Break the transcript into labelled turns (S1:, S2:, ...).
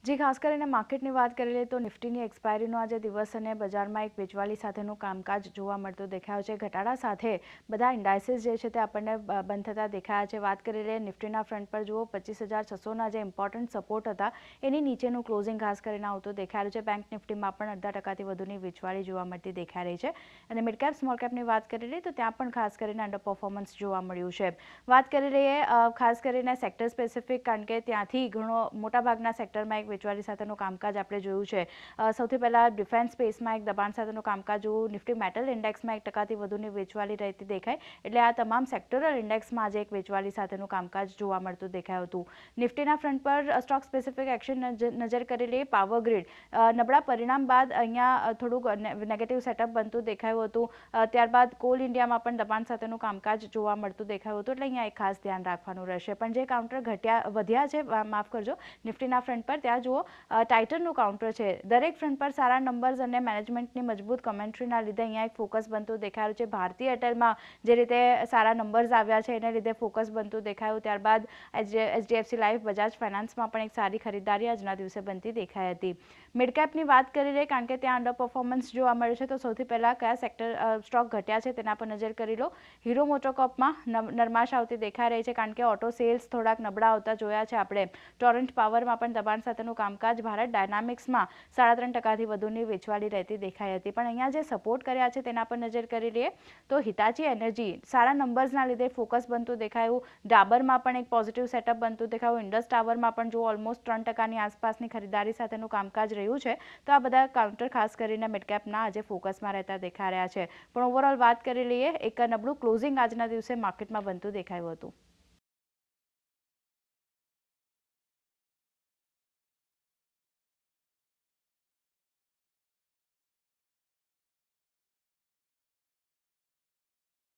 S1: जी, ખાસ કરીને માર્કેટની વાત કરી લઈએ તો નિફ્ટીની એક્સપાયરીનો આજે દિવસ અને બજારમાં એક વેચવાલી સાથેનું કામકાજ જોવા મળતું દેખાયું છે. ઘટાડા સાથે બધા ઇન્ડાઇસીસ જે છે તે આપણને બંધ થતા દેખાયા છે. વાત કરી લઈએ નિફ્ટીના ફ્રન્ટ પર જુઓ 25,600ના જે ઇમ્પોર્ટન્ટ સપોર્ટ હતા એની નીચેનું ક્લોઝિંગ ખાસ કરીને આવતું દેખાયું છે. બેંક નિફ્ટીમાં પણ 0.5% વધુની વેચવાલી જોવા મળતી દેખાઈ રહી છે. અને મિડ કેપ સ્મોલ કેપની વાત કરી લઈએ તો ત્યાં પણ ખાસ કરીને અંડર પરફોર્મન્સ જોવા મળ્યું છે. વાત કરી લઈએ ખાસ કરીને સેક્ટર સ્પેસિફિક, કારણ કે ત્યાંથી ઘણો મોટાભાગના સેક્ટરમાં એક વેચવાલી સાથેનું કામકાજ આપણે જોયું છે. સૌથી પહેલાં ડિફેન્સ સ્પેસમાં એક દબાણ સાથેનું કામકાજ જોયું. નિફ્ટી મેટલ ઇન્ડેક્સમાં 1%થી વધુની વેચવાલી રહેતી દેખાય. એટલે આ તમામ સેક્ટરલ ઇન્ડેક્સમાં આજે એક વેચવાલી સાથેનું કામકાજ જોવા મળતું દેખાયું હતું. નિફ્ટીના ફ્રન્ટ પર સ્ટોક સ્પેસિફિક એક્શન નજર કરી લઈએ. પાવર ગ્રીડ નબળા પરિણામ બાદ અહીંયા થોડુંક નેગેટિવ સેટઅપ બનતું દેખાયું હતું. ત્યારબાદ કોલ ઇન્ડિયામાં પણ દબાણ સાથેનું કામકાજ જોવા મળતું દેખાયું હતું. એટલે અહીંયા એક ખાસ ધ્યાન રાખવાનું રહેશે. પણ જે કાઉન્ટર વધ્યા છે, માફ કરજો, નિફ્ટીના ફ્રન્ટ પર ત્યાં જુઓ ટાઇટનનું કાઉન્ટર છે. દરેક ફ્રન્ટ પર સારા નંબર્સ અને મેનેજમેન્ટની મજબૂત કમેન્ટ્રીના લીધે અહીંયા એક ફોકસ બનતું દેખાયું છે. ભારતીય એરટેલમાં જે રીતે સારા નંબર્સ આવ્યા છે એને લીધે ફોકસ બનતું દેખાયું. ત્યારબાદ એચડીએફસી લાઈફ, બજાજ ફાઇનાન્સમાં પણ એક સારી ખરીદારી આજના દિવસે બનતી દેખાઈ હતી. મિડકેપની વાત કરી લઈએ, કારણ કે ત્યાં અંડર પરફોર્મન્સ જોવા મળે છે, તો સૌથી પહેલાં કયા સેક્ટર સ્ટોક ઘટ્યા છે તેના પર નજર કરી લો. હીરો મોટોકોર્પમાં નરમાશ આવતી દેખાઈ રહી છે, કારણ કે ઓટો સેલ્સ થોડાક નબળા આવતા જોયા છે આપણે. ટોરન્ટ પાવરમાં પણ દબાણ સાથેનું કામકાજ. ભારત ડાયનામિક્સમાં 3.5%થી વધુની વેચવાલી રહેતી દેખાઈ હતી. પણ અહીંયા જે સપોર્ટ કર્યા છે તેના પર નજર કરી લઈએ તો હિતાચી એનર્જી સારા નંબર્સના લીધે ફોકસ બનતું દેખાયું. ડાબરમાં પણ એક પોઝિટિવ સેટઅપ બનતું દેખાયું. ઇન્ડસ ટાવરમાં પણ જો ઓલમોસ્ટ 3%ની આસપાસની ખરીદારી સાથેનું કામકાજ રહ્યું છે. તો આ બધા કાઉન્ટર ખાસ કરીને મિડકેપના આજે ફોકસમાં રહેતા દેખાઈ રહ્યા છે. પણ ઓવરઓલ વાત કરી લઈએ, એક નબળું ક્લોઝિંગ આજના દિવસે માર્કેટમાં બનતું દેખાયું હતું.